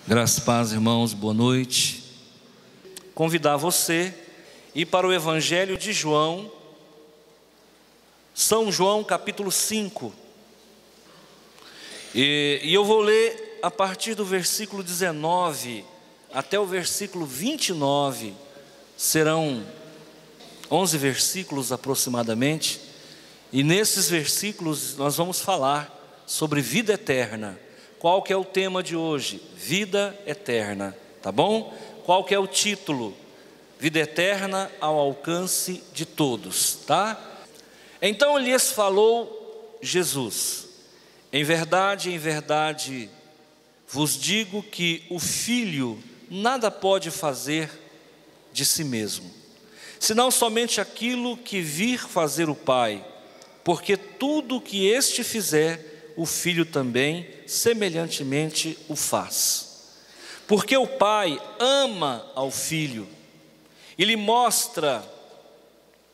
Graças a paz, irmãos, boa noite. Convidar você a ir para o Evangelho de João, São João capítulo 5. E eu vou ler a partir do versículo 19 até o versículo 29. Serão 11 versículos aproximadamente. E nesses versículos nós vamos falar sobre vida eterna. Qual que é o tema de hoje? Vida eterna, tá bom? Qual que é o título? Vida eterna ao alcance de todos, tá? Então lhes falou Jesus: em verdade, vos digo que o Filho nada pode fazer de si mesmo, senão somente aquilo que vir fazer o Pai, porque tudo o que este fizer, o Filho também semelhantemente o faz. Porque o Pai ama ao Filho e lhe mostra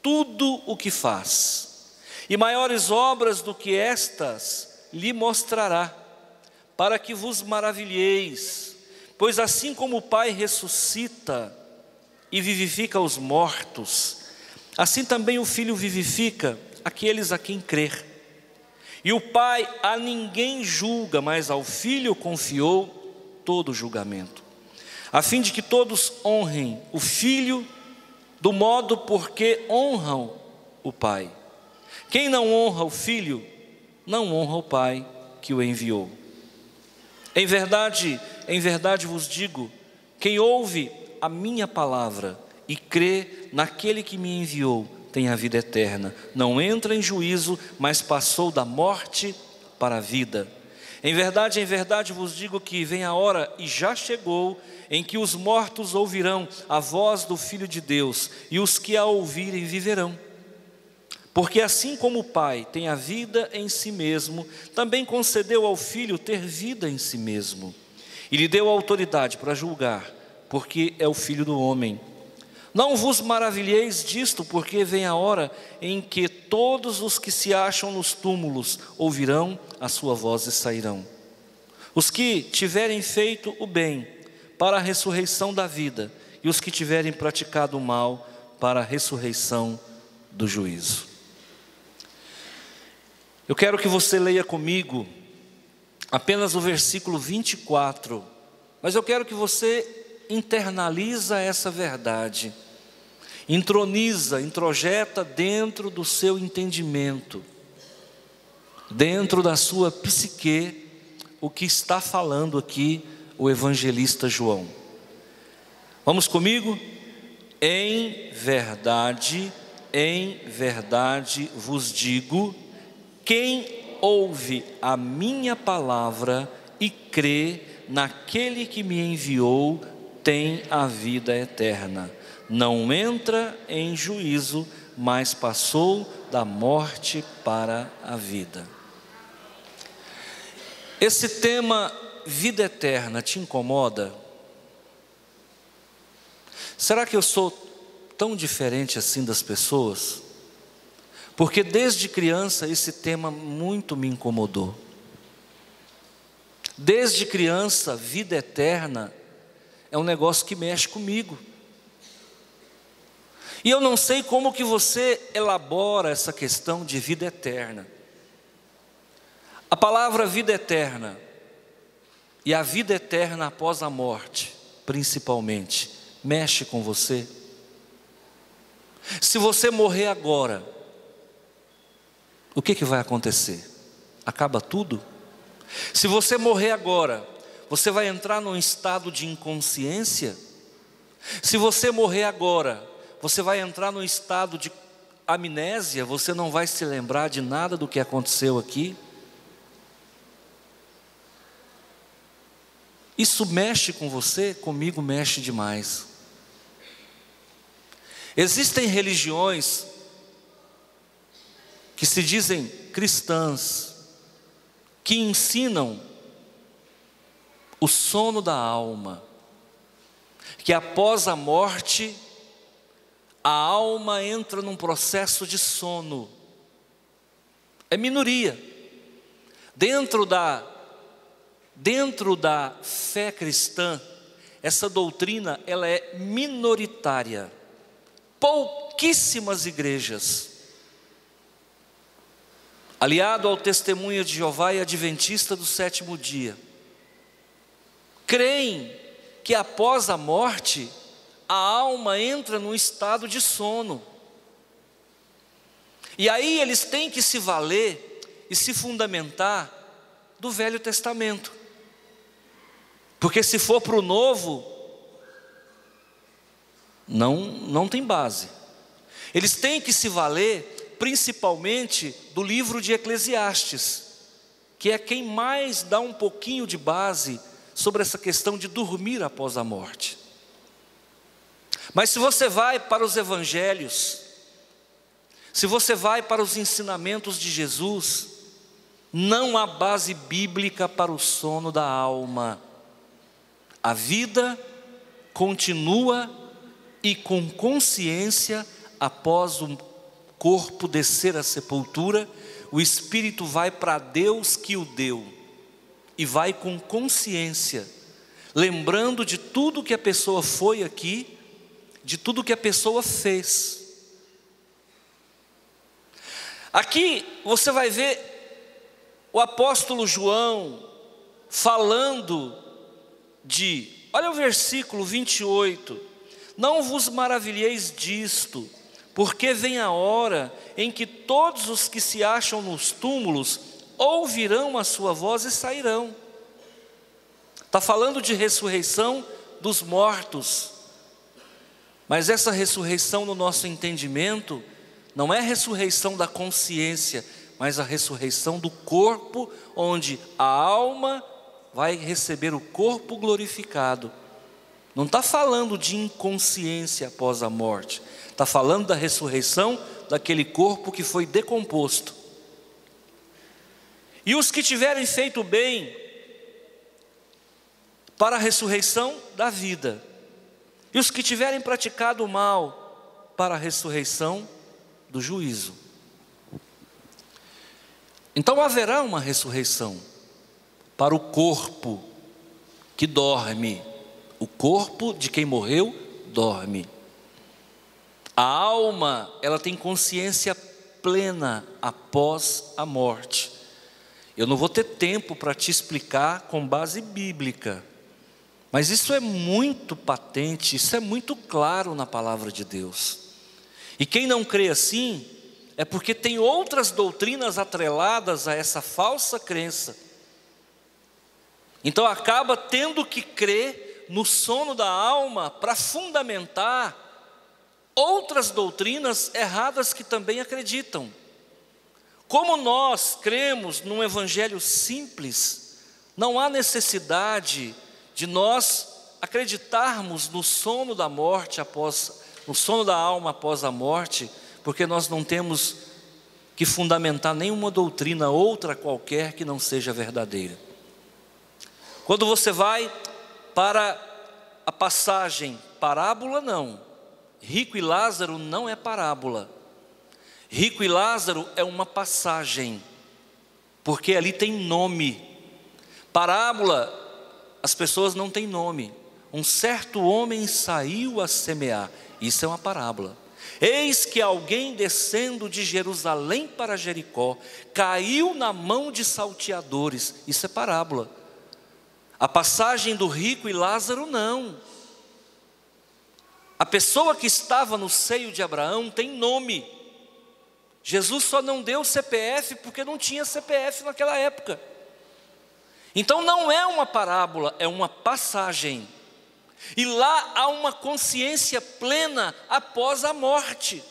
tudo o que faz, e maiores obras do que estas lhe mostrará, para que vos maravilheis, pois assim como o Pai ressuscita e vivifica os mortos, assim também o Filho vivifica aqueles a quem crer. E o Pai a ninguém julga, mas ao Filho confiou todo o julgamento, a fim de que todos honrem o Filho do modo porque honram o Pai. Quem não honra o Filho, não honra o Pai que o enviou. Em verdade vos digo, quem ouve a minha palavra e crê naquele que me enviou, tem a vida eterna, não entra em juízo, mas passou da morte para a vida. Em verdade vos digo que vem a hora, e já chegou, em que os mortos ouvirão a voz do Filho de Deus, e os que a ouvirem viverão. Porque assim como o Pai tem a vida em si mesmo, também concedeu ao Filho ter vida em si mesmo, e lhe deu autoridade para julgar, porque é o Filho do homem. Não vos maravilheis disto, porque vem a hora em que todos os que se acham nos túmulos ouvirão a sua voz e sairão. Os que tiverem feito o bem, para a ressurreição da vida, e os que tiverem praticado o mal, para a ressurreição do juízo. Eu quero que você leia comigo apenas o versículo 24, mas eu quero que você internaliza essa verdade, introjeta dentro do seu entendimento, dentro da sua psique, o que está falando aqui o evangelista João. Vamos comigo? Em verdade vos digo, quem ouve a minha palavra e crê naquele que me enviou, tem a vida eterna. Não entra em juízo, mas passou da morte para a vida. Esse tema, vida eterna, te incomoda? Será que eu sou tão diferente assim das pessoas? Porque desde criança esse tema muito me incomodou. Desde criança, vida eterna é um negócio que mexe comigo. E eu não sei como que você elabora essa questão de vida eterna. A palavra vida eterna e a vida eterna após a morte, principalmente, mexe com você? Se você morrer agora, o que vai acontecer? Acaba tudo? Se você morrer agora, você vai entrar num estado de inconsciência? Se você morrer agora, você vai entrar num estado de amnésia? Você não vai se lembrar de nada do que aconteceu aqui? Isso mexe com você? Comigo mexe demais. Existem religiões que se dizem cristãs, que ensinam o sono da alma, que após a morte a alma entra num processo de sono. É minoria. Dentro da fé cristã, essa doutrina ela é minoritária. Pouquíssimas igrejas, aliado ao Testemunha de Jeová e Adventista do sétimo dia, creem que após a morte, a alma entra num estado de sono. E aí eles têm que se valer e se fundamentar do Velho Testamento. Porque se for para o Novo, não tem base. Eles têm que se valer principalmente do livro de Eclesiastes, que é quem mais dá um pouquinho de base sobre essa questão de dormir após a morte. Mas se você vai para os evangelhos, se você vai para os ensinamentos de Jesus, não há base bíblica para o sono da alma. A vida continua e com consciência após o corpo descer à sepultura, o espírito vai para Deus que o deu e vai com consciência, lembrando de tudo que a pessoa foi aqui, de tudo que a pessoa fez. Aqui você vai ver o apóstolo João falando olha o versículo 28, não vos maravilheis disto, porque vem a hora em que todos os que se acham nos túmulos ouvirão a sua voz e sairão. Está falando de ressurreição dos mortos, mas essa ressurreição no nosso entendimento não é a ressurreição da consciência, mas a ressurreição do corpo, onde a alma vai receber o corpo glorificado. Não está falando de inconsciência após a morte, está falando da ressurreição daquele corpo que foi decomposto. E os que tiverem feito bem, para a ressurreição da vida, e os que tiverem praticado o mal, para a ressurreição do juízo. Então haverá uma ressurreição para o corpo que dorme. O corpo de quem morreu dorme. A alma, ela tem consciência plena após a morte. Eu não vou ter tempo para te explicar com base bíblica, mas isso é muito patente, isso é muito claro na palavra de Deus. E quem não crê assim, é porque tem outras doutrinas atreladas a essa falsa crença. Então acaba tendo que crer no sono da alma para fundamentar outras doutrinas erradas que também acreditam. Como nós cremos num evangelho simples, não há necessidade de nós acreditarmos no sono da morte no sono da alma após a morte, porque nós não temos que fundamentar nenhuma doutrina outra qualquer que não seja verdadeira. Quando você vai para a passagem parábola, não. Rico e Lázaro não é parábola. Rico e Lázaro é uma passagem, porque ali tem nome. Parábola, as pessoas não têm nome. Um certo homem saiu a semear. Isso é uma parábola. Eis que alguém descendo de Jerusalém para Jericó caiu na mão de salteadores. Isso é parábola. A passagem do rico e Lázaro não. A pessoa que estava no seio de Abraão tem nome. Jesus só não deu CPF porque não tinha CPF naquela época. Então não é uma parábola, é uma passagem. E lá há uma consciência plena após a morte.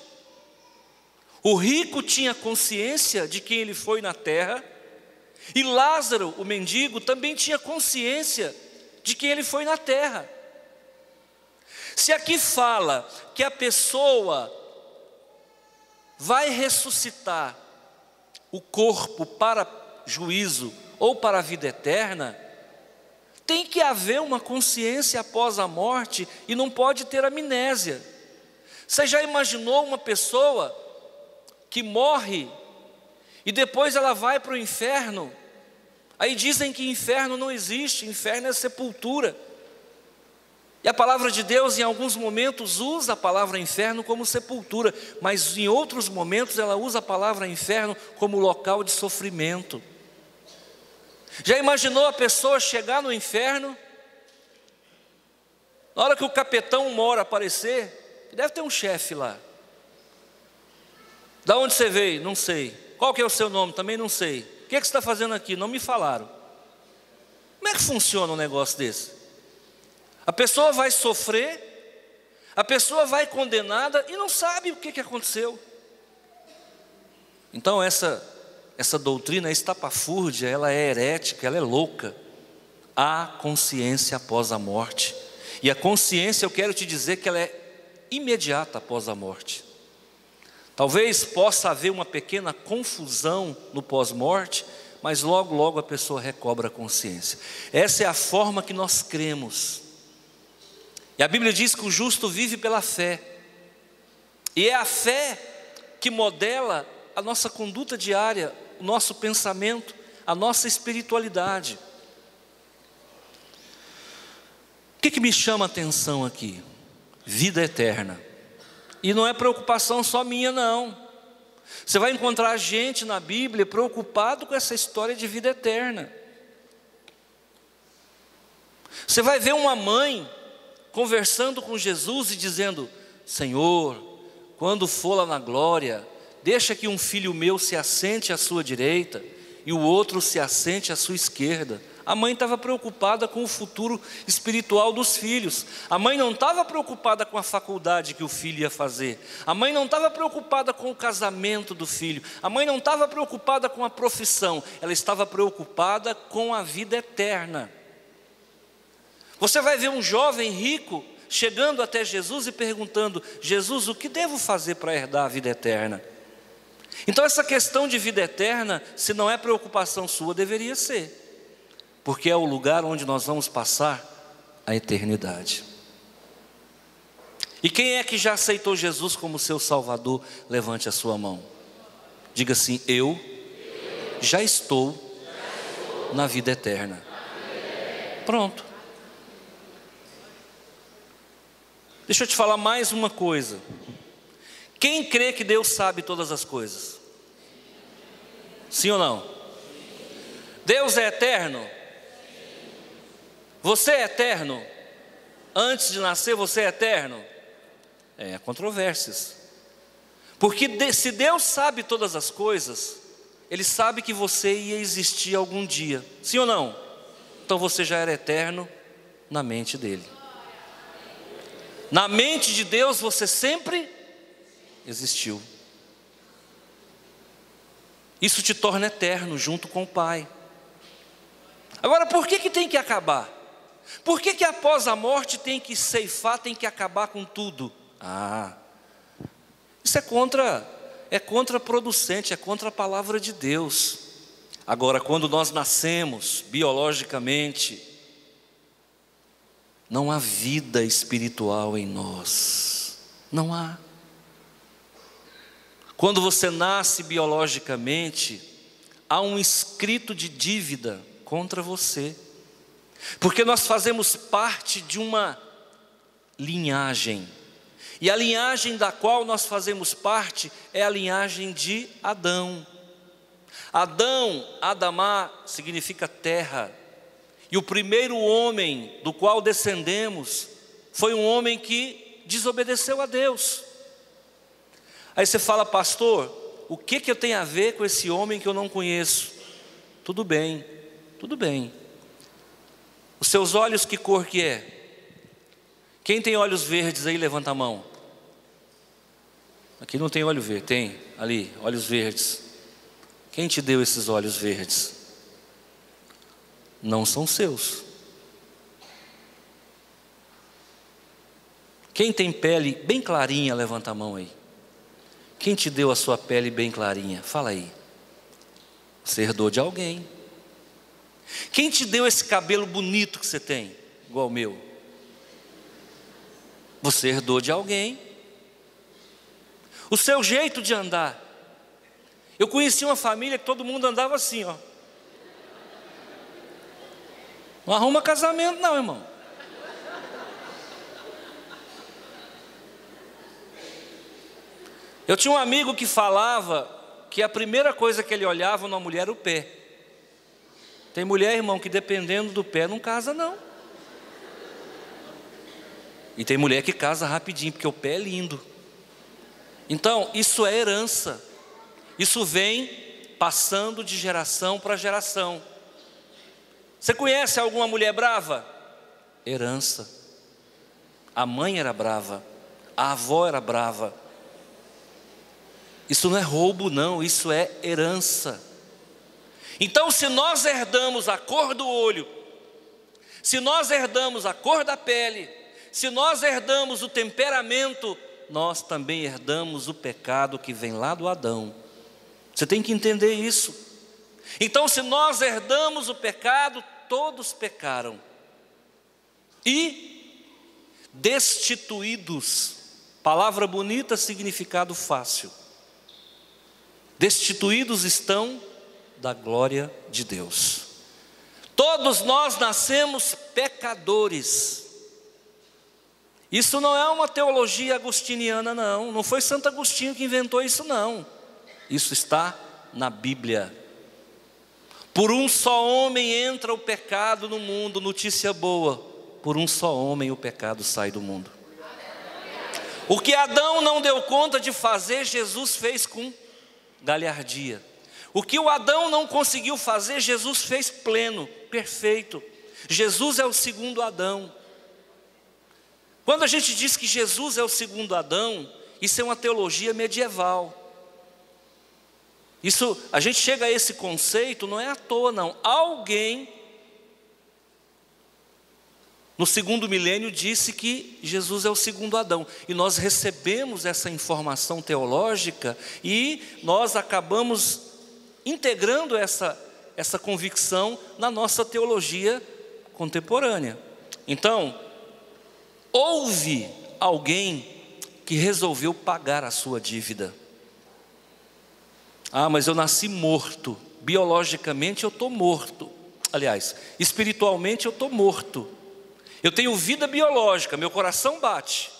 O rico tinha consciência de quem ele foi na terra, e Lázaro, o mendigo, também tinha consciência de quem ele foi na terra. Se aqui fala que a pessoa vai ressuscitar o corpo para juízo ou para a vida eterna, tem que haver uma consciência após a morte e não pode ter amnésia. Você já imaginou uma pessoa que morre e depois ela vai para o inferno? Aí dizem que inferno não existe, inferno é sepultura. E a palavra de Deus em alguns momentos usa a palavra inferno como sepultura, mas em outros momentos ela usa a palavra inferno como local de sofrimento. Já imaginou a pessoa chegar no inferno? Na hora que o capetão mor aparecer, deve ter um chefe lá. Da onde você veio? Não sei. Qual que é o seu nome? Também não sei. O que você está fazendo aqui? Não me falaram. Como é que funciona um negócio desse? A pessoa vai sofrer, a pessoa vai condenada e não sabe o que aconteceu. Então essa doutrina estapafúrdia, ela é herética, ela é louca. Há consciência após a morte. E a consciência, eu quero te dizer que ela é imediata após a morte. Talvez possa haver uma pequena confusão no pós-morte, mas logo, logo a pessoa recobra a consciência. Essa é a forma que nós cremos. E a Bíblia diz que o justo vive pela fé. E é a fé que modela a nossa conduta diária, o nosso pensamento, a nossa espiritualidade. O que me chama a atenção aqui? Vida eterna. E não é preocupação só minha, não. Você vai encontrar gente na Bíblia preocupado com essa história de vida eterna. Você vai ver uma mãe conversando com Jesus e dizendo: Senhor, quando for lá na glória, deixa que um filho meu se assente à sua direita e o outro se assente à sua esquerda. A mãe estava preocupada com o futuro espiritual dos filhos. A mãe não estava preocupada com a faculdade que o filho ia fazer. A mãe não estava preocupada com o casamento do filho. A mãe não estava preocupada com a profissão. Ela estava preocupada com a vida eterna. Você vai ver um jovem rico chegando até Jesus e perguntando: Jesus, o que devo fazer para herdar a vida eterna? Então essa questão de vida eterna, se não é preocupação sua, deveria ser, porque é o lugar onde nós vamos passar a eternidade. E quem é que já aceitou Jesus como seu Salvador? Levante a sua mão. Diga assim: eu já estou na vida eterna. Pronto. Deixa eu te falar mais uma coisa. Quem crê que Deus sabe todas as coisas? Sim ou não? Deus é eterno? Você é eterno? Antes de nascer você é eterno? Há controvérsias. Porque se Deus sabe todas as coisas, Ele sabe que você ia existir algum dia. Sim ou não? Então você já era eterno na mente dEle. Na mente de Deus você sempre existiu. Isso te torna eterno junto com o Pai. Agora, por que tem que acabar? Por que após a morte tem que ceifar, tem que acabar com tudo? Isso é contraproducente, é contra a palavra de Deus. Agora, quando nós nascemos biologicamente, não há vida espiritual em nós. Não há. Quando você nasce biologicamente, há um escrito de dívida contra você. Porque nós fazemos parte de uma linhagem. E a linhagem da qual nós fazemos parte é a linhagem de Adão. Adão, Adamá, significa terra. E o primeiro homem do qual descendemos foi um homem que desobedeceu a Deus. Aí você fala: pastor, o que eu tenho a ver com esse homem que eu não conheço? Tudo bem, tudo bem. Os seus olhos, que cor que é? Quem tem olhos verdes aí, levanta a mão. Aqui não tem olho verde, tem ali, olhos verdes. Quem te deu esses olhos verdes? Não são seus. Quem tem pele bem clarinha, levanta a mão aí. Quem te deu a sua pele bem clarinha? Fala aí. Você herdou de alguém. Quem te deu esse cabelo bonito que você tem, igual o meu? Você herdou de alguém. o seu jeito de andar. Eu conheci uma família que todo mundo andava assim, ó. Não arruma casamento não, irmão. Eu tinha um amigo que falava que a primeira coisa que ele olhava numa mulher era o pé. Tem mulher, irmão, que dependendo do pé não casa não. E tem mulher que casa rapidinho, porque o pé é lindo. Então, isso é herança. Isso vem passando de geração para geração. Você conhece alguma mulher brava? Herança. A mãe era brava, a avó era brava. Isso não é roubo não, isso é herança. Então, se nós herdamos a cor do olho, se nós herdamos a cor da pele, se nós herdamos o temperamento, nós também herdamos o pecado que vem lá do Adão. Você tem que entender isso. Então, se nós herdamos o pecado, todos pecaram. E destituídos, palavra bonita, significado fácil. Destituídos estão da glória de Deus. Todos nós nascemos pecadores. Isso não é uma teologia agostiniana, não. Não foi Santo Agostinho que inventou isso, não. Isso está na Bíblia. Por um só homem entra o pecado no mundo, notícia boa. Por um só homem o pecado sai do mundo. O que Adão não deu conta de fazer, Jesus fez com galhardia. O que o Adão não conseguiu fazer, Jesus fez pleno, perfeito. Jesus é o segundo Adão. Quando a gente diz que Jesus é o segundo Adão, isso é uma teologia medieval. Isso, a gente chega a esse conceito, não é à toa não. Alguém no segundo milênio disse que Jesus é o segundo Adão. E nós recebemos essa informação teológica e nós acabamos integrando essa convicção na nossa teologia contemporânea. Então, houve alguém que resolveu pagar a sua dívida. Ah, mas eu nasci morto. Biologicamente eu estou morto. Aliás, espiritualmente eu estou morto. Eu tenho vida biológica, meu coração bate,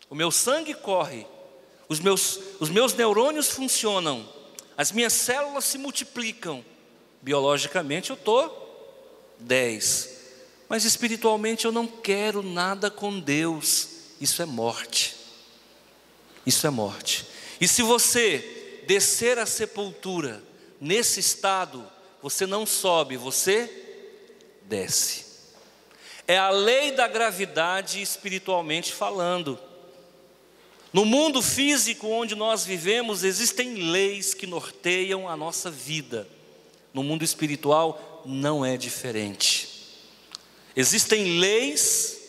o meu sangue corre, os meus neurônios funcionam, as minhas células se multiplicam. Biologicamente eu estou 10. Mas espiritualmente eu não quero nada com Deus. Isso é morte. Isso é morte. E se você descer à sepultura nesse estado, você não sobe, você desce. É a lei da gravidade espiritualmente falando. No mundo físico onde nós vivemos, existem leis que norteiam a nossa vida. No mundo espiritual não é diferente. Existem leis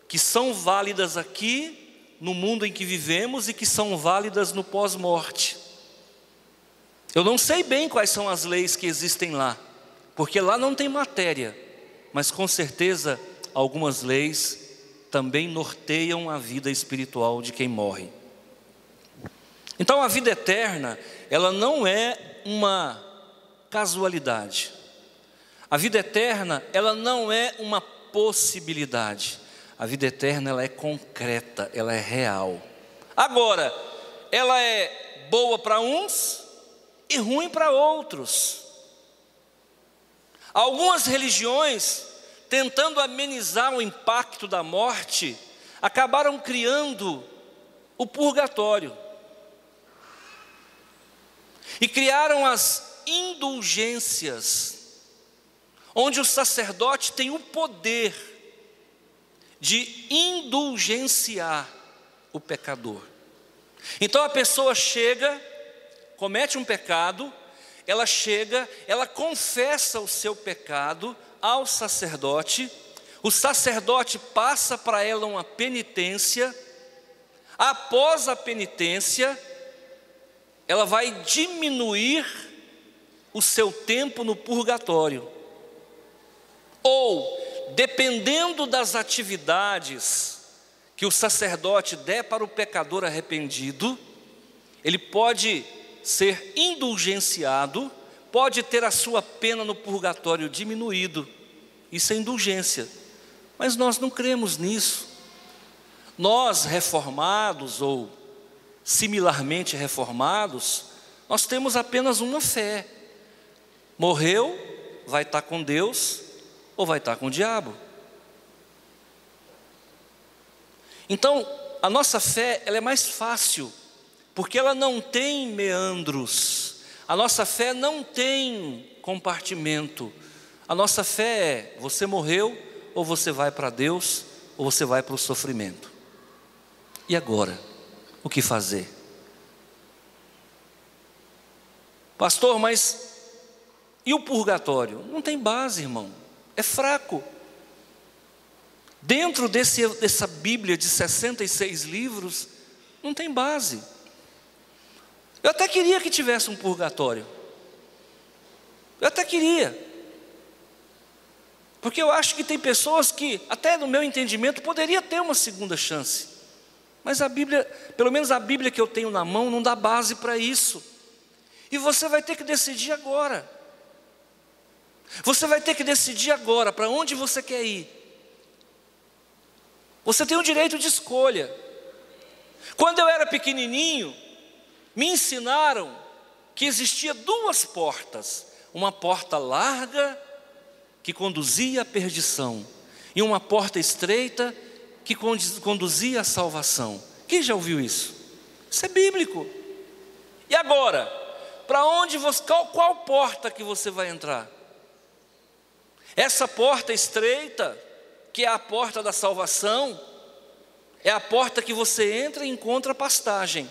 que são válidas aqui no mundo em que vivemos e que são válidas no pós-morte. Eu não sei bem quais são as leis que existem lá, porque lá não tem matéria, mas com certeza algumas leis também norteiam a vida espiritual de quem morre. Então a vida eterna, ela não é uma casualidade. A vida eterna, ela não é uma possibilidade. A vida eterna, ela é concreta, ela é real. Agora, ela é boa para uns e ruim para outros. Algumas religiões, tentando amenizar o impacto da morte, acabaram criando o purgatório. E criaram as indulgências, onde o sacerdote tem o poder de indulgenciar o pecador. Então a pessoa chega, comete um pecado, ela chega, ela confessa o seu pecado ao sacerdote, o sacerdote passa para ela uma penitência. Após a penitência, ela vai diminuir o seu tempo no purgatório. Ou, dependendo das atividades que o sacerdote der para o pecador arrependido, ele pode ser indulgenciado, pode ter a sua pena no purgatório diminuído. Isso é indulgência. Mas nós não cremos nisso. Nós, reformados ou similarmente reformados, nós temos apenas uma fé. Morreu, vai estar com Deus ou vai estar com o diabo. Então, a nossa fé, ela é mais fácil, porque ela não tem meandros. A nossa fé não tem compartimento. A nossa fé é: você morreu, ou você vai para Deus, ou você vai para o sofrimento. E agora? O que fazer? Pastor, mas e o purgatório? Não tem base, irmão. É fraco. Dentro dessa Bíblia de 66 livros, não tem base. Eu até queria que tivesse um purgatório. Eu até queria. Porque eu acho que tem pessoas que, até no meu entendimento, poderia ter uma segunda chance. Mas a Bíblia, pelo menos a Bíblia que eu tenho na mão, não dá base para isso. E você vai ter que decidir agora. Você vai ter que decidir agora para onde você quer ir. Você tem o direito de escolha. Quando eu era pequenininho, me ensinaram que existia duas portas. Uma porta larga, que conduzia à perdição, e uma porta estreita, que conduzia à salvação. Quem já ouviu isso? Isso é bíblico. E agora, para onde você, qual porta que você vai entrar? Essa porta estreita, que é a porta da salvação, é a porta que você entra e encontra pastagem.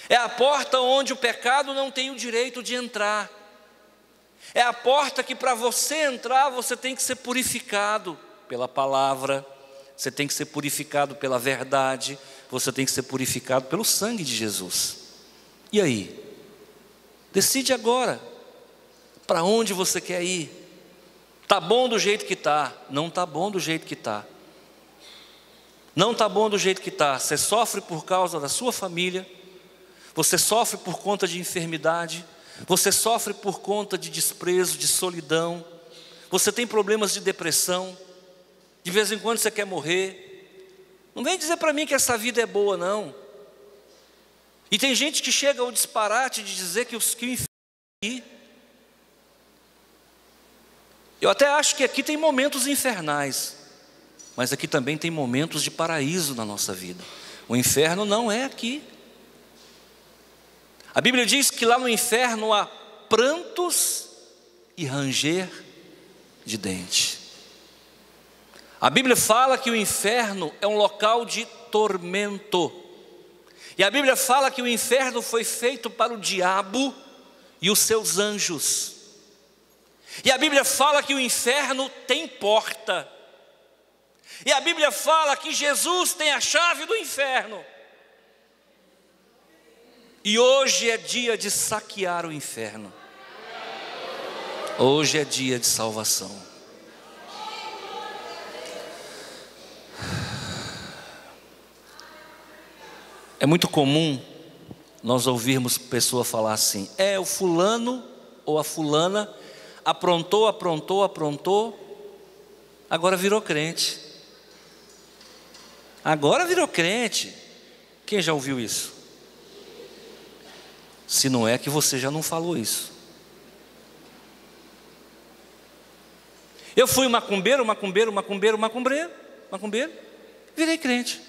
É a porta onde o pecado não tem o direito de entrar. É a porta que, para você entrar, você tem que ser purificado pela palavra, você tem que ser purificado pela verdade, você tem que ser purificado pelo sangue de Jesus. E aí? Decide agora para onde você quer ir. Está bom do jeito que está? Não está bom do jeito que está. Não está bom do jeito que está. Você sofre por causa da sua família, você sofre por conta de enfermidade, você sofre por conta de desprezo, de solidão, você tem problemas de depressão, de vez em quando você quer morrer. Não vem dizer para mim que essa vida é boa, não. E tem gente que chega ao disparate de dizer que o inferno é aqui. Eu até acho que aqui tem momentos infernais, mas aqui também tem momentos de paraíso na nossa vida. O inferno não é aqui. A Bíblia diz que lá no inferno há prantos e ranger de dente. A Bíblia fala que o inferno é um local de tormento. E a Bíblia fala que o inferno foi feito para o diabo e os seus anjos. E a Bíblia fala que o inferno tem porta. E a Bíblia fala que Jesus tem a chave do inferno. E hoje é dia de saquear o inferno. Hoje é dia de salvação. É muito comum nós ouvirmos pessoa falar assim: o fulano ou a fulana aprontou, agora virou crente. Agora virou crente. Quem já ouviu isso? Se não é que você já não falou isso. Eu fui macumbeiro, virei crente.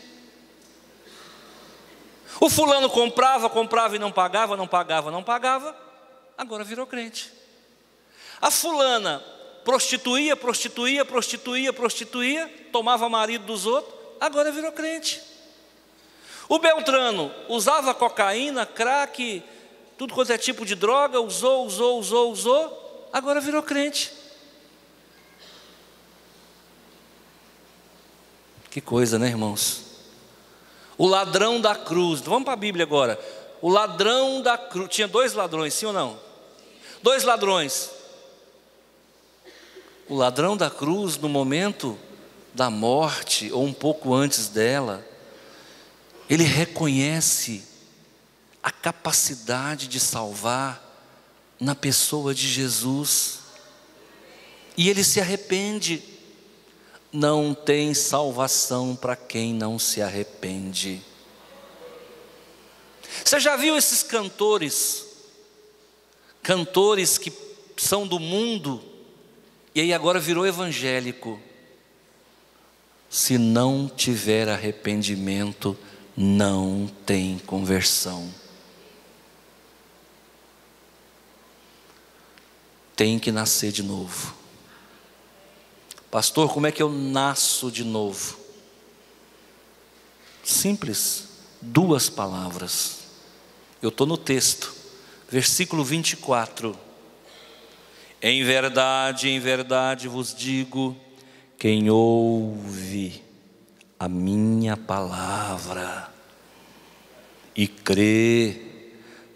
O fulano comprava e não pagava, agora virou crente. A fulana prostituía, tomava marido dos outros, agora virou crente. O Beltrano usava cocaína, crack, tudo quanto é tipo de droga, usou, agora virou crente. Que coisa, né, irmãos? O ladrão da cruz, vamos para a Bíblia agora. O ladrão da cruz, tinha 2 ladrões, sim ou não? 2 ladrões. O ladrão da cruz, no momento da morte, ou um pouco antes dela, ele reconhece a capacidade de salvar na pessoa de Jesus. E ele se arrepende. Não tem salvação para quem não se arrepende. Você já viu esses cantores que são do mundo e aí agora virou evangélico? Se não tiver arrependimento, não tem conversão. Tem que nascer de novo. Pastor, como é que eu nasço de novo? Simples, 2 palavras. Eu estou no texto, versículo 24. Em verdade vos digo, quem ouve a minha palavra e crê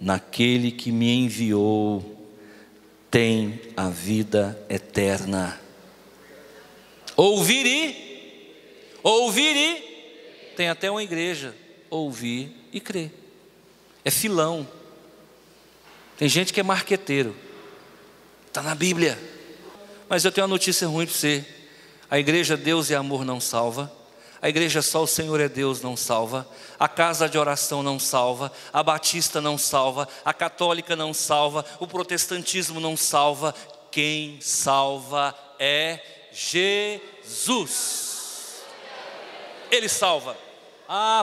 naquele que me enviou, tem a vida eterna. Ouvir e, tem até uma igreja, ouvir e crer. É filão. Tem gente que é marqueteiro. Está na Bíblia. Mas eu tenho uma notícia ruim para você. A igreja Deus e Amor não salva. A igreja Só o Senhor é Deus não salva. A casa de oração não salva. A batista não salva. A católica não salva. O protestantismo não salva. Quem salva é Jesus. Ele salva.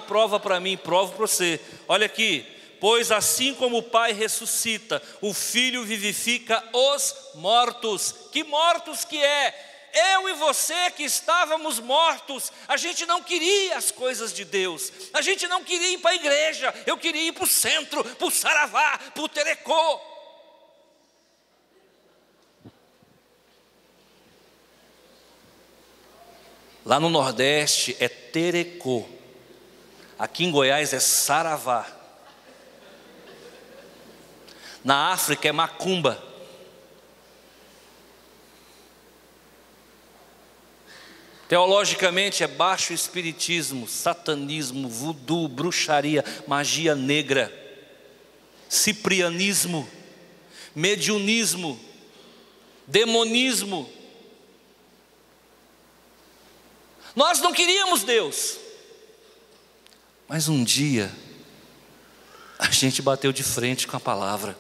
Prova para mim, provo para você. Olha aqui. Pois assim como o Pai ressuscita, o Filho vivifica os mortos. Que mortos que é? Eu e você que estávamos mortos. A gente não queria as coisas de Deus. A gente não queria ir para a igreja. Eu queria ir para o centro, para o Saravá, para o Terecô. Lá no Nordeste é Terecô. Aqui em Goiás é Saravá. Na África é macumba. Teologicamente é baixo espiritismo, satanismo, voodoo, bruxaria, magia negra, ciprianismo, mediunismo, demonismo. Nós não queríamos Deus, mas um dia a gente bateu de frente com a palavra.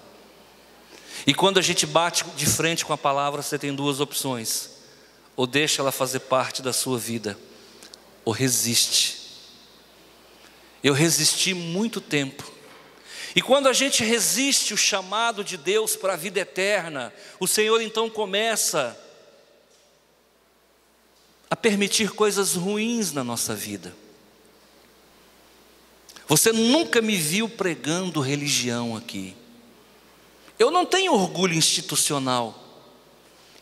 E quando a gente bate de frente com a palavra, você tem 2 opções: ou deixa ela fazer parte da sua vida, ou resiste. Eu resisti muito tempo. E quando a gente resiste o chamado de Deus para a vida eterna, o Senhor então começa a permitir coisas ruins na nossa vida. Você nunca me viu pregando religião aqui. Eu não tenho orgulho institucional.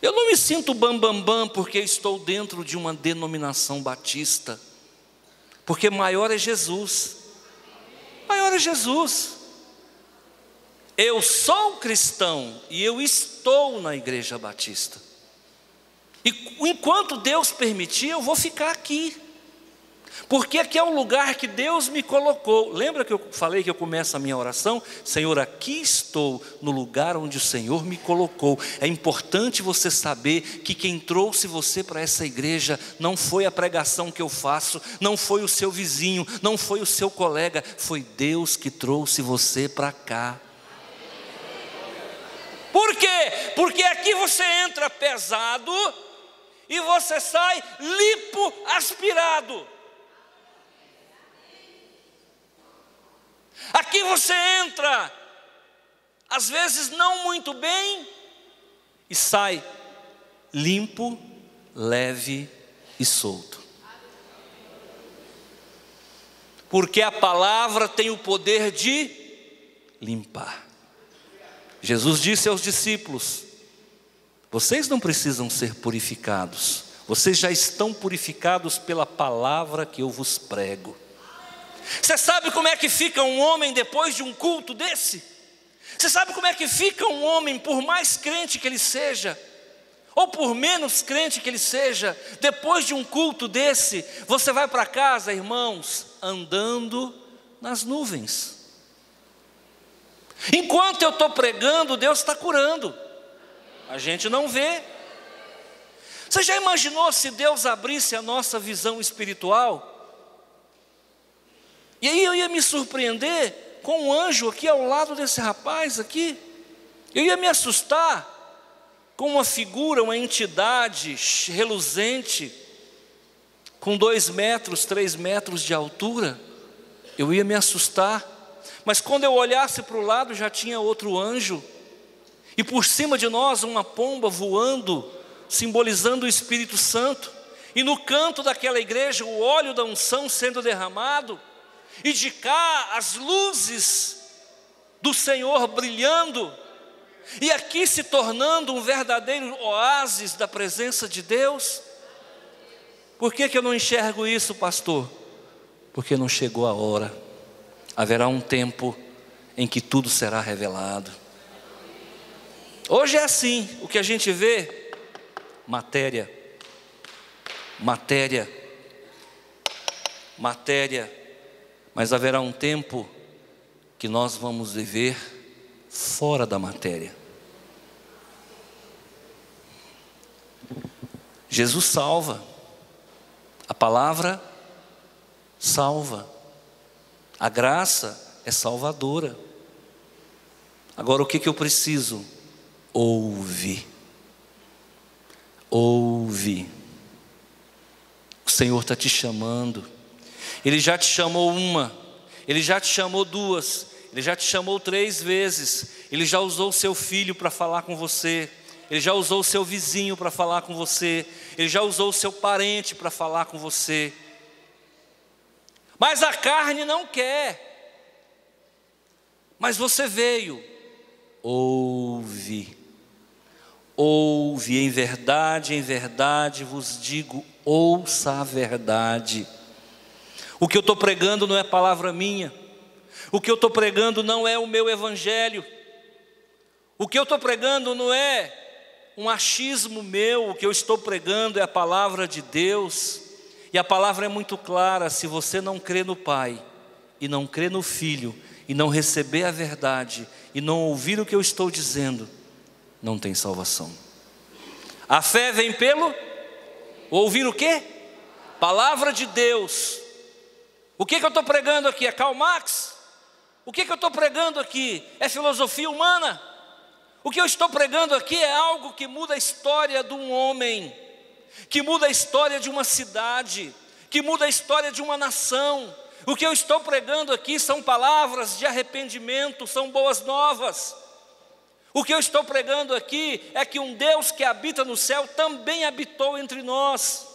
Eu não me sinto bambambam porque estou dentro de uma denominação batista. Porque maior é Jesus. Maior é Jesus. Eu sou cristão e eu estou na igreja batista. E enquanto Deus permitir, eu vou ficar aqui. Porque aqui é o lugar que Deus me colocou. Lembra que eu falei que eu começo a minha oração? Senhor, aqui estou no lugar onde o Senhor me colocou. É importante você saber que quem trouxe você para essa igreja não foi a pregação que eu faço, não foi o seu vizinho, não foi o seu colega, foi Deus que trouxe você para cá. Por quê? Porque aqui você entra pesado e você sai limpo, aspirado. Aqui você entra, às vezes não muito bem, e sai limpo, leve e solto. Porque a palavra tem o poder de limpar. Jesus disse aos discípulos: vocês não precisam ser purificados, vocês já estão purificados pela palavra que eu vos prego. Você sabe como é que fica um homem depois de um culto desse? Você sabe como é que fica um homem, por mais crente que ele seja, ou por menos crente que ele seja, depois de um culto desse? Você vai para casa, irmãos, andando nas nuvens. Enquanto eu estou pregando, Deus está curando. A gente não vê. Você já imaginou se Deus abrisse a nossa visão espiritual? E aí eu ia me surpreender com um anjo aqui ao lado desse rapaz aqui. Eu ia me assustar com uma figura, uma entidade reluzente, com 2 metros, 3 metros de altura. Eu ia me assustar. Mas quando eu olhasse para o lado, já tinha outro anjo. E por cima de nós uma pomba voando, simbolizando o Espírito Santo. E no canto daquela igreja o óleo da unção sendo derramado. E de cá as luzes do Senhor brilhando. E aqui se tornando um verdadeiro oásis da presença de Deus. Por que eu não enxergo isso, pastor? Porque não chegou a hora. Haverá um tempo em que tudo será revelado. Hoje é assim, o que a gente vê, matéria, matéria, matéria, mas haverá um tempo que nós vamos viver fora da matéria. Jesus salva, a palavra salva, a graça é salvadora. Agora o que eu preciso? Ouvir. Ouve. O Senhor está te chamando. Ele já te chamou uma, Ele já te chamou 2, Ele já te chamou 3 vezes. Ele já usou o seu filho para falar com você. Ele já usou o seu vizinho para falar com você. Ele já usou o seu parente para falar com você. Mas a carne não quer. Mas você veio. Ouve. Ouve, em verdade vos digo, ouça a verdade. O que eu estou pregando não é palavra minha. O que eu estou pregando não é o meu evangelho. O que eu estou pregando não é um achismo meu. O que eu estou pregando é a palavra de Deus. E a palavra é muito clara: se você não crê no Pai, e não crê no Filho, e não receber a verdade, e não ouvir o que eu estou dizendo, não tem salvação. A fé vem pelo ouvir o quê? Palavra de Deus. O que eu estou pregando aqui? É Karl Marx? O que eu estou pregando aqui? É filosofia humana? O que eu estou pregando aqui é algo que muda a história de um homem, que muda a história de uma cidade, que muda a história de uma nação. O que eu estou pregando aqui são palavras de arrependimento, são boas novas. O que eu estou pregando aqui é que um Deus que habita no céu também habitou entre nós.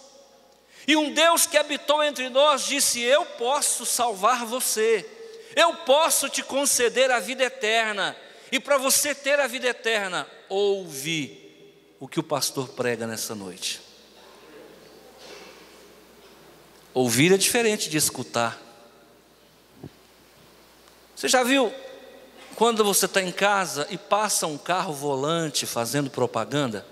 E um Deus que habitou entre nós disse: eu posso salvar você, eu posso te conceder a vida eterna. E para você ter a vida eterna, ouve o que o pastor prega nessa noite. Ouvir é diferente de escutar. Você já viu quando você está em casa e passa um carro volante fazendo propaganda?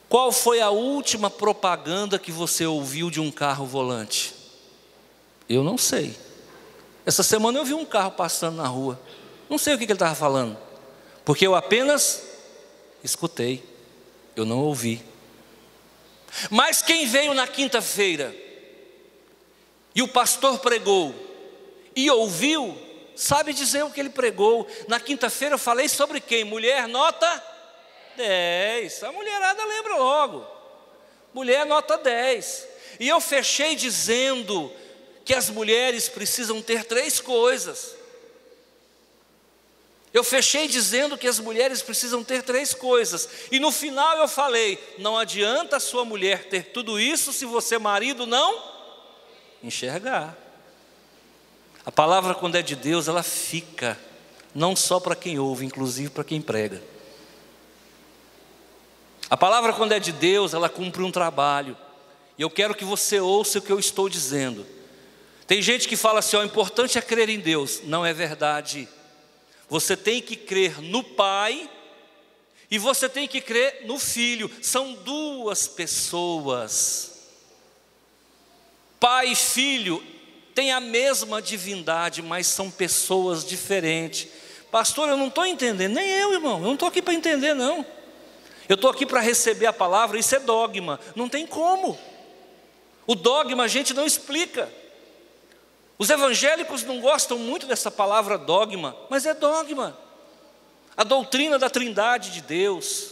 Qual foi a última propaganda que você ouviu de um carro volante? Eu não sei. Essa semana eu vi um carro passando na rua. Não sei o que ele estava falando, porque eu apenas escutei, eu não ouvi. Mas quem veio na quinta-feira e o pastor pregou e ouviu, sabe dizer o que ele pregou. Na quinta-feira eu falei sobre quem? Mulher nota 10. A mulherada lembra logo. Mulher nota 10. E eu fechei dizendo que as mulheres precisam ter 3 coisas. Eu fechei dizendo que as mulheres precisam ter 3 coisas. E no final eu falei: não adianta a sua mulher ter tudo isso se você, marido, não enxergar. A palavra, quando é de Deus, ela fica, não só para quem ouve, inclusive para quem prega. A palavra, quando é de Deus, ela cumpre um trabalho. E eu quero que você ouça o que eu estou dizendo. Tem gente que fala assim: ó, o importante é crer em Deus. Não é verdade. Você tem que crer no Pai e você tem que crer no Filho. São 2 pessoas. Pai e Filho têm a mesma divindade, mas são pessoas diferentes. Pastor, eu não estou entendendo. Nem eu, irmão, eu não estou aqui para entender, não. Eu estou aqui para receber a palavra. Isso é dogma, não tem como. O dogma a gente não explica. Os evangélicos não gostam muito dessa palavra dogma, mas é dogma. A doutrina da Trindade de Deus,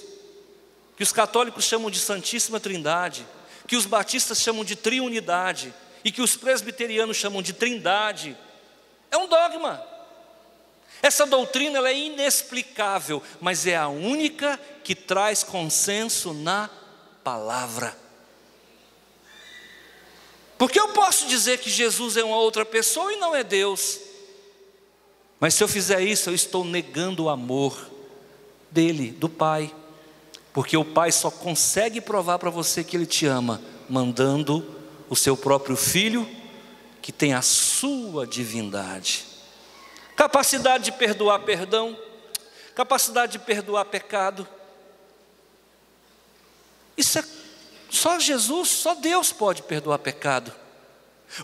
que os católicos chamam de Santíssima Trindade, que os batistas chamam de triunidade e que os presbiterianos chamam de trindade, é um dogma. Essa doutrina ela é inexplicável, mas é a única que traz consenso na palavra. Porque eu posso dizer que Jesus é uma outra pessoa e não é Deus, mas se eu fizer isso, eu estou negando o amor dele, do Pai, porque o Pai só consegue provar para você que Ele te ama, mandando o seu próprio Filho, que tem a sua divindade. Capacidade de perdoar perdão, capacidade de perdoar pecado. Isso é só Jesus, só Deus pode perdoar pecado.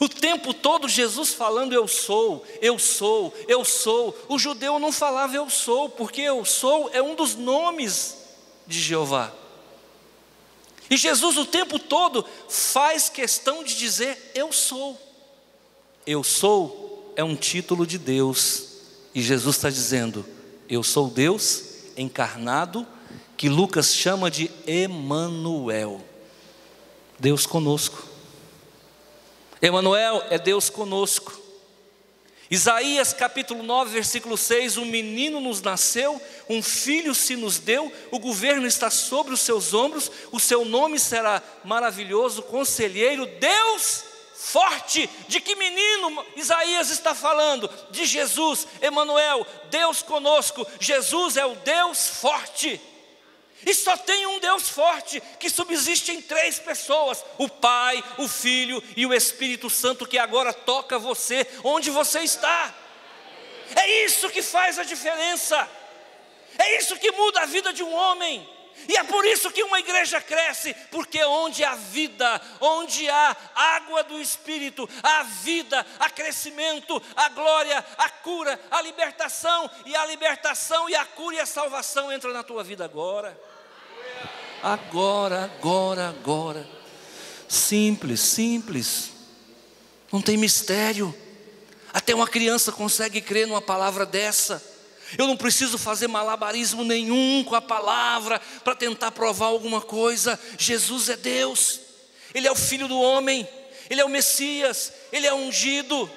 O tempo todo Jesus falando eu sou, eu sou, eu sou. O judeu não falava eu sou, porque eu sou é um dos nomes de Jeová. E Jesus o tempo todo faz questão de dizer eu sou. Eu sou é um título de Deus. E Jesus está dizendo, eu sou Deus encarnado, que Lucas chama de Emanuel. Deus conosco. Emanuel é Deus conosco. Isaías capítulo 9, versículo 6, um menino nos nasceu, um filho se nos deu, o governo está sobre os seus ombros, o seu nome será maravilhoso, conselheiro, Deus forte. De que menino Isaías está falando? De Jesus, Emanuel, Deus conosco. Jesus é o Deus forte. E só tem um Deus forte, que subsiste em 3 pessoas, o Pai, o Filho e o Espírito Santo, que agora toca você, onde você está. É isso que faz a diferença, é isso que muda a vida de um homem. E é por isso que uma igreja cresce, porque onde há vida, onde há água do Espírito, há vida, há crescimento, há glória, há cura, há libertação, e a libertação e a cura e a salvação entram na tua vida agora. Agora. Simples, simples. Não tem mistério. Até uma criança consegue crer numa palavra dessa. Eu não preciso fazer malabarismo nenhum com a palavra para tentar provar alguma coisa. Jesus é Deus. Ele é o Filho do homem. Ele é o Messias. Ele é o ungido.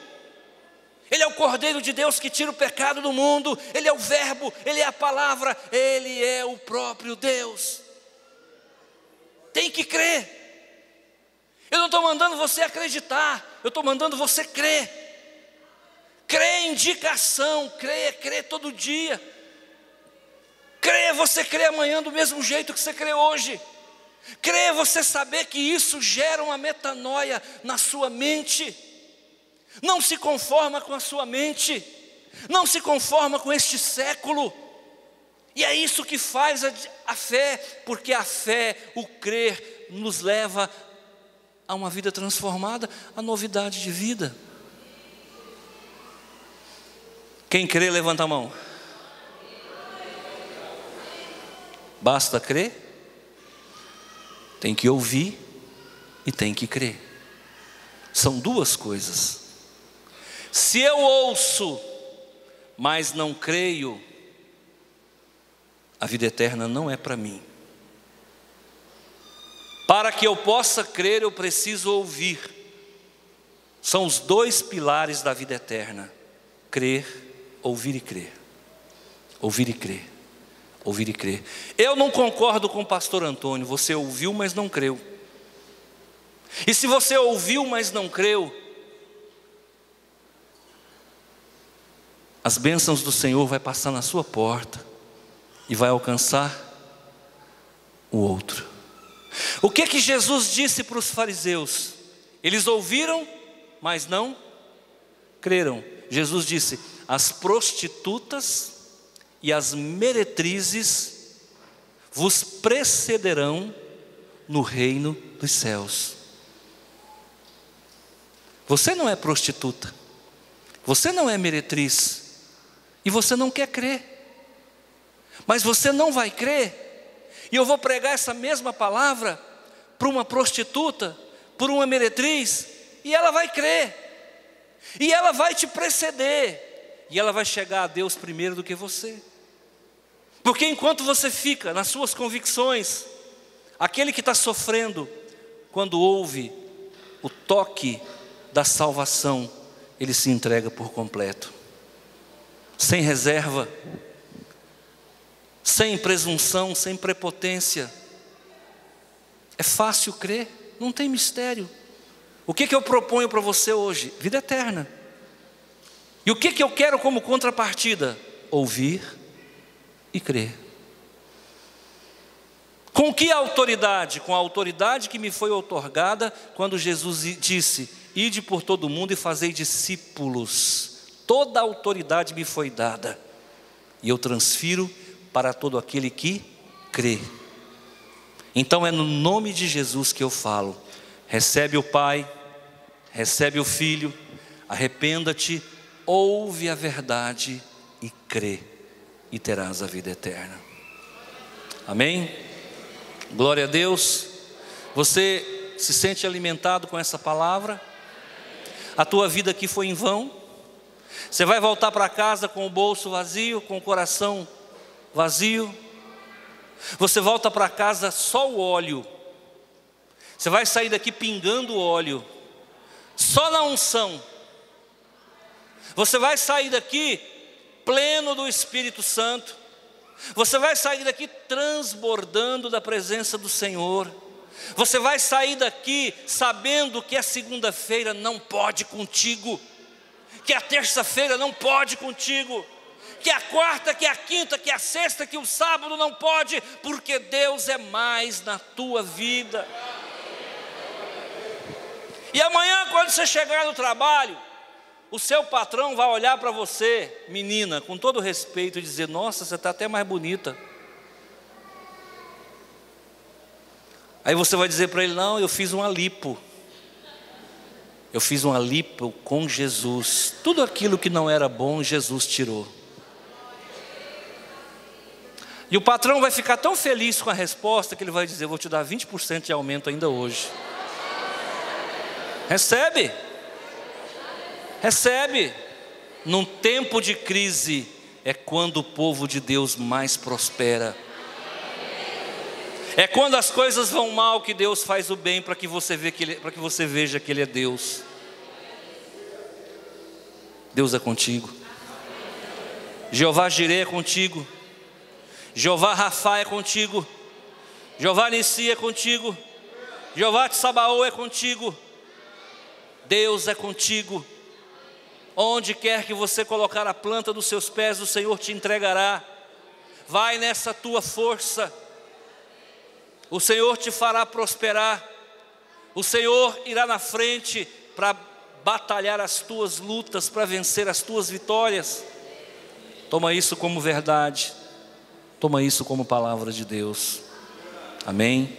Ele é o Cordeiro de Deus que tira o pecado do mundo. Ele é o Verbo. Ele é a palavra. Ele é o próprio Deus. Tem que crer. Eu não estou mandando você acreditar, eu estou mandando você crer. Crer em indicação, crer todo dia. Crer, você crê amanhã do mesmo jeito que você crê hoje. Crer, você saber que isso gera uma metanoia na sua mente. Não se conforma com a sua mente, não se conforma com este século. E é isso que faz a fé, porque a fé, o crer, nos leva a uma vida transformada, a novidade de vida. Quem crê, levanta a mão. Basta crer? Tem que ouvir e tem que crer. São duas coisas. Se eu ouço, mas não creio, a vida eterna não é para mim. Para que eu possa crer, eu preciso ouvir. São os 2 pilares da vida eterna: crer, ouvir e crer. Ouvir e crer. Ouvir e crer. Eu não concordo com o pastor Antônio. Você ouviu, mas não creu. E se você ouviu, mas não creu, as bênçãos do Senhor vai passar na sua porta e vai alcançar o outro. O que Jesus disse para os fariseus? Eles ouviram, mas não creram. Jesus disse: as prostitutas e as meretrizes vos precederão no reino dos céus. Você não é prostituta, você não é meretriz, e você não quer crer. Mas você não vai crer, e eu vou pregar essa mesma palavra para uma prostituta, por uma meretriz, e ela vai crer, e ela vai te preceder, e ela vai chegar a Deus primeiro do que você. Porque enquanto você fica nas suas convicções, aquele que está sofrendo, quando ouve o toque da salvação, ele se entrega por completo, sem reserva, sem presunção, sem prepotência. É fácil crer, não tem mistério. O que eu proponho para você hoje? Vida eterna. E o que eu quero como contrapartida? Ouvir e crer. Com que autoridade? Com a autoridade que me foi outorgada quando Jesus disse: ide por todo o mundo e fazei discípulos. Toda a autoridade me foi dada, e eu transfiro para todo aquele que crê. Então é no nome de Jesus que eu falo: recebe o Pai, recebe o Filho, arrependa-te, ouve a verdade e crê, e terás a vida eterna. Amém? Glória a Deus. Você se sente alimentado com essa palavra? A tua vida aqui foi em vão? Você vai voltar para casa com o bolso vazio, com o coração vazio? Você volta para casa só o óleo. Você vai sair daqui pingando óleo, só na unção. Você vai sair daqui pleno do Espírito Santo. Você vai sair daqui transbordando da presença do Senhor. Você vai sair daqui sabendo que a segunda-feira não pode contigo, que a terça-feira não pode contigo, que a quarta, que a quinta, que a sexta, que o sábado não pode, porque Deus é mais na tua vida. E amanhã, quando você chegar no trabalho, o seu patrão vai olhar para você, menina, com todo respeito, e dizer: nossa, você está até mais bonita. Aí você vai dizer para ele: não, eu fiz uma lipo. Eu fiz uma lipo com Jesus. Tudo aquilo que não era bom, Jesus tirou. E o patrão vai ficar tão feliz com a resposta que ele vai dizer: vou te dar 20% de aumento ainda hoje. Recebe. Recebe. Num tempo de crise é quando o povo de Deus mais prospera. É quando as coisas vão mal que Deus faz o bem, para que você veja que Ele é Deus. Deus é contigo. Jeová Jireh é contigo. Jeová Rafa é contigo. Jeová Nissi é contigo. Jeová Tsabaô é contigo. Deus é contigo. Onde quer que você colocar a planta dos seus pés, o Senhor te entregará. Vai nessa tua força. O Senhor te fará prosperar. O Senhor irá na frente para batalhar as tuas lutas, para vencer as tuas vitórias. Toma isso como verdade. Toma isso como palavra de Deus. Amém.